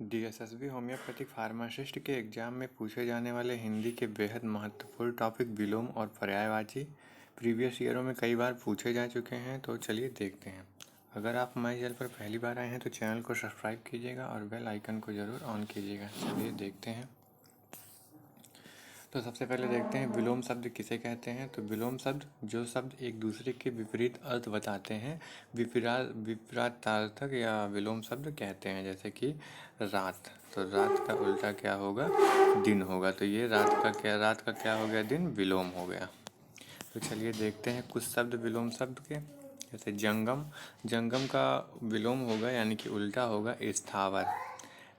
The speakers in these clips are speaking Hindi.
डीएसएसबी होम्योपैथिक फार्मासिस्ट के एग्जाम में पूछे जाने वाले हिंदी के बेहद महत्वपूर्ण टॉपिक विलोम और पर्यायवाची प्रीवियस ईयरों में कई बार पूछे जा चुके हैं। तो चलिए देखते हैं। अगर आप हमारे चैनल पर पहली बार आए हैं तो चैनल को सब्सक्राइब कीजिएगा और बेल आइकन को ज़रूर ऑन कीजिएगा। चलिए देखते हैं। तो सबसे पहले देखते हैं विलोम शब्द किसे कहते हैं। तो विलोम शब्द जो शब्द एक दूसरे के विपरीत अर्थ बताते हैं विपरीतार्थक या विलोम शब्द कहते हैं। जैसे कि रात, तो रात का उल्टा क्या होगा? दिन होगा। तो ये रात का क्या हो गया? दिन, विलोम हो गया। तो चलिए देखते हैं कुछ शब्द विलोम शब्द के। जैसे जंगम, जंगम का विलोम होगा यानी कि उल्टा होगा स्थावर।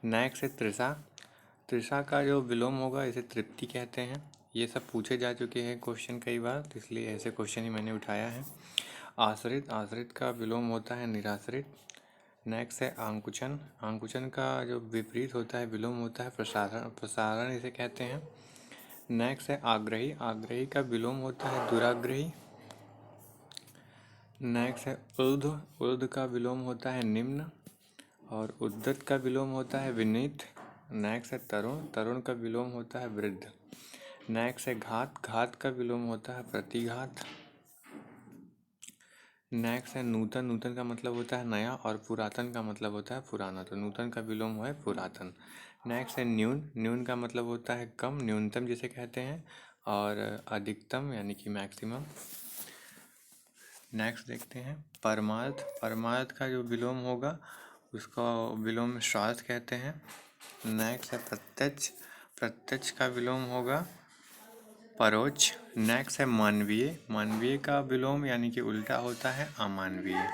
नैक से तृषा, तृषा का जो विलोम होगा इसे तृप्ति कहते हैं। ये सब पूछे जा चुके हैं क्वेश्चन कई बार, तो इसलिए ऐसे क्वेश्चन ही मैंने उठाया है। आश्रित, आश्रित का विलोम होता है निराश्रित। नेक्स्ट है आंकुचन, आंकुचन का जो विपरीत होता है विलोम होता है प्रसारण, प्रसारण इसे कहते हैं। नेक्स्ट है आग्रही, आग्रही का विलोम होता है दुराग्रही। नेक्स्ट है ऊर्ध्व, ऊर्ध्व का विलोम होता है निम्न। और उद्धत का विलोम होता है विनीत। नेक्स्ट है तरुण, तरुण का विलोम होता है वृद्ध। नेक्स्ट है घात, घात का विलोम होता है प्रतिघात। नेक्स्ट है नूतन, नूतन का मतलब होता है नया और पुरातन का मतलब होता है पुराना। तो नूतन का विलोम है पुरातन। नेक्स्ट है न्यून, न्यून का मतलब होता है कम, न्यूनतम जिसे कहते हैं। और अधिकतम यानी कि मैक्सिमम। नेक्स्ट देखते हैं परमार्थ, परमार्थ का जो विलोम होगा उसका विलोम स्वार्थ कहते हैं। नेक्स्ट है प्रत्यक्ष, प्रत्यक्ष का विलोम होगा परोक्ष। नेक्स्ट है मानवीय, मानवीय का विलोम यानी कि उल्टा होता है अमानवीय।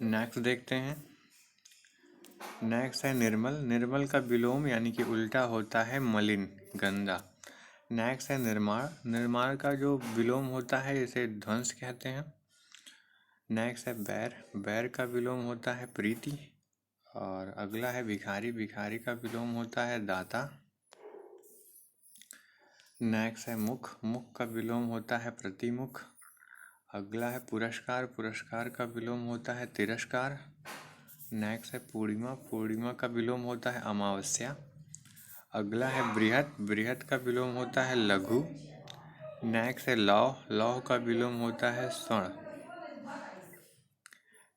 नेक्स्ट देखते हैं, नेक्स्ट है निर्मल, निर्मल का विलोम यानी कि उल्टा होता है मलिन, गंदा। नेक्स्ट है निर्माण, निर्माण का जो विलोम होता है इसे ध्वंस कहते हैं। नेक्स्ट है बैर, बैर का विलोम होता है प्रीति। और अगला है भिखारी, भिखारी का विलोम होता है दाता। नेक्स्ट है मुख, मुख का विलोम होता है प्रतिमुख। अगला है पुरस्कार, पुरस्कार का विलोम होता है तिरस्कार। नेक्स्ट है पूर्णिमा, पूर्णिमा का विलोम होता है अमावस्या। अगला है बृहत, बृहत का विलोम होता है लघु। नेक्स्ट है लौह, लौह का विलोम होता है स्वर्ण।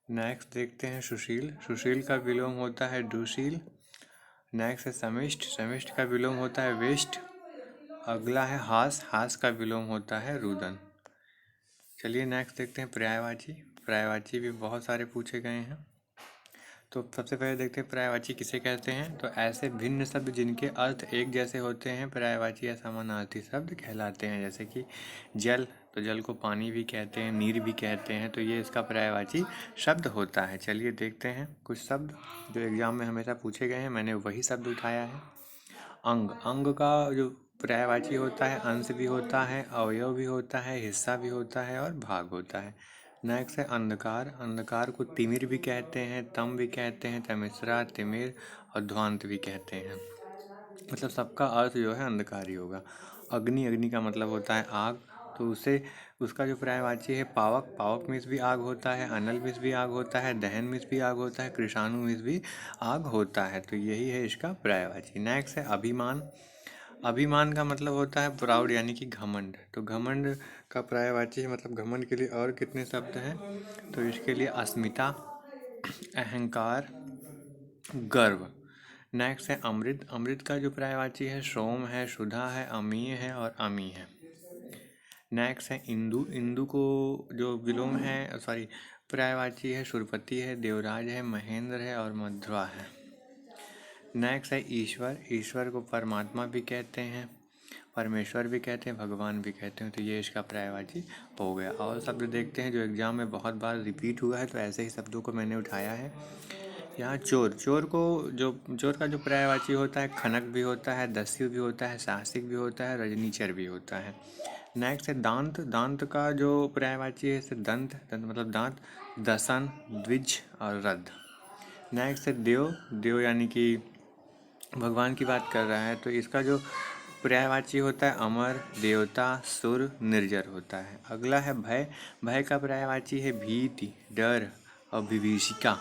नेक्स्ट देखते हैं सुशील, सुशील का विलोम होता है दुशील। नेक्स्ट है समिष्ट, समिष्ट का विलोम होता है वेस्ट। अगला है हास, हास का विलोम होता है रुदन। चलिए नेक्स्ट देखते हैं पर्यायवाची, पर्यायवाची भी बहुत सारे पूछे गए हैं। तो सबसे पहले देखते हैं पर्यायवाची किसे कहते हैं। तो ऐसे भिन्न शब्द जिनके अर्थ एक जैसे होते हैं पर्यायवाची या समानार्थी शब्द कहलाते हैं। जैसे कि जल, तो जल को पानी भी कहते हैं, नीर भी कहते हैं, तो ये इसका पर्यायवाची शब्द होता है। चलिए देखते हैं कुछ शब्द जो एग्जाम में हमेशा पूछे गए हैं, मैंने वही शब्द उठाया है। अंग, अंग का जो पर्यायवाची होता है अंश भी होता है, अवयव भी होता है, हिस्सा भी होता है और भाग होता है। नेक्स्ट है अंधकार, अंधकार को तिमिर भी कहते हैं, तम भी कहते हैं, तमिश्रा, तिमिर और ध्वांत भी कहते हैं। मतलब सबका अर्थ जो है अंधकार ही होगा। अग्नि, अग्नि का मतलब होता है आग, तो उसे उसका जो पर्यायवाची है पावक, पावक में भी आग होता है, अनल में भी आग होता है, दहन में भी आग होता है, कृषाणु में भी आग होता है। तो यही है इसका पर्यायवाची। नेक्स्ट है अभिमान, अभिमान का मतलब होता है प्राउड यानी कि घमंड। तो घमंड का पर्यायवाची है, मतलब घमंड के लिए और कितने शब्द हैं। तो इसके लिए अस्मिता, अहंकार, गर्व। नेक्स्ट है अमृत, अमृत का जो पर्यायवाची है सोम है, सुधा है, अमीय है और अमी है। नेक्स्ट है इंदु, इंदु को जो विलोम है सॉरी पर्यायवाची है सुरपति है, देवराज है, महेंद्र है और मध्वा है। नेक्स्ट है ईश्वर, ईश्वर को परमात्मा भी कहते हैं, परमेश्वर भी कहते हैं, भगवान भी कहते हैं। तो ये इसका पर्यायवाची हो गया। और शब्द देखते हैं जो एग्जाम में बहुत बार रिपीट हुआ है, तो ऐसे ही शब्दों को मैंने उठाया है। यहाँ चोर, चोर को जो चोर का जो पर्यायवाची होता है खनक भी होता है, दस्यु भी होता है, साहसिक भी होता है, रजनीचर भी होता है। नेक्स्ट है दांत, दांत का जो पर्यायवाची है इसे दंत, दंत मतलब दांत, दसन, द्विज और रद्द। नेक्स्ट है देव, देव यानी कि भगवान की बात कर रहा है, तो इसका जो पर्यायवाची होता है अमर, देवता, सुर, निर्जर होता है। अगला है भय, भय का पर्यायवाची है भीति, डर और विभीषिका।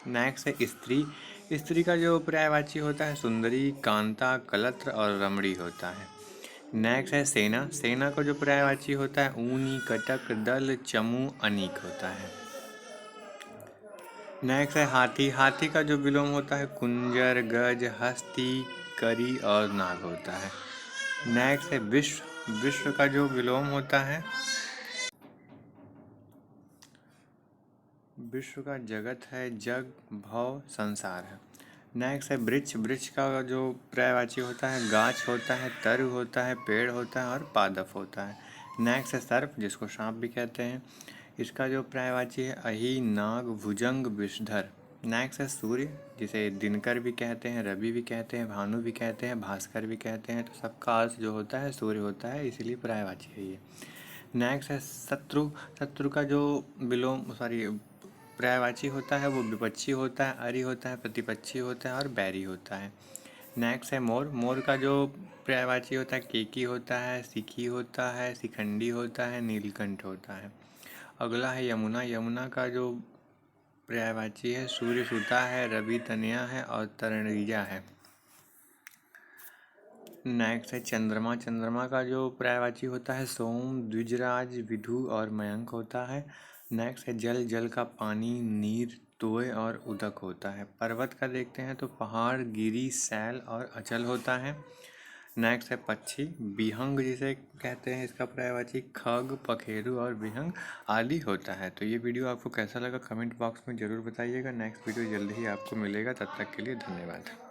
नेक्स्ट है स्त्री। स्त्री का जो पर्यायवाची होता है सुंदरी, कांता, कलत्र और रमणी होता है। नेक्स्ट है सेना। सेना का जो पर्यायवाची होता है ऊनी, कटक, दल, चमू, अनीक होता है। नेक्स्ट है हाथी। हाथी का जो विलोम होता है कुंजर, गज, हस्ती, करी और नाग होता है। नेक्स्ट है विश्व। विश्व का जो विलोम होता है, विश्व का जगत है जग, भव, संसार है। नेक्स्ट है वृक्ष। वृक्ष का जो पर्यायवाची होता है गाछ होता है, तरु होता है, पेड़ होता है और पादप होता है। नेक्स्ट है सर्प, जिसको सांप भी कहते हैं। इसका जो पर्यायवाची है अहि, नाग, भुजंग, विषधर। नेक्स्ट है सूर्य, जिसे दिनकर भी कहते हैं, रवि भी कहते हैं, भानु भी कहते हैं, भास्कर भी कहते हैं। तो सबका अर्थ जो होता है सूर्य होता है, इसीलिए पर्यायवाची है ये। नेक्स्ट है शत्रु। शत्रु का जो विलोम पर्यायवाची होता है वो विपक्षी होता है, अरि होता है, प्रतिपक्षी होता है और बैरी होता है। नेक्स्ट है मोर। मोर का जो पर्यायवाची होता है केकी होता है, सिखी होता है, शिखंडी होता है, नीलकंठ होता है। अगला है यमुना। यमुना का जो पर्यायवाची है सूर्य सुता है, रवि तनया है और तरणीजा है। नेक्स्ट है चंद्रमा। चंद्रमा का जो पर्यायवाची होता है सोम, द्विजराज, विधु और मयंक होता है। नेक्स्ट है जल। जल का पानी, नीर, तोय और उदक होता है। पर्वत का देखते हैं तो पहाड़, गिरी, सैल और अचल होता है। नेक्स्ट है पक्षी। बिहंग जिसे कहते हैं, इसका पर्यायवाची खग, पखेरु और बिहंग आदि होता है। तो ये वीडियो आपको कैसा लगा कमेंट बॉक्स में ज़रूर बताइएगा। नेक्स्ट वीडियो जल्द ही आपको मिलेगा, तब तक के लिए धन्यवाद।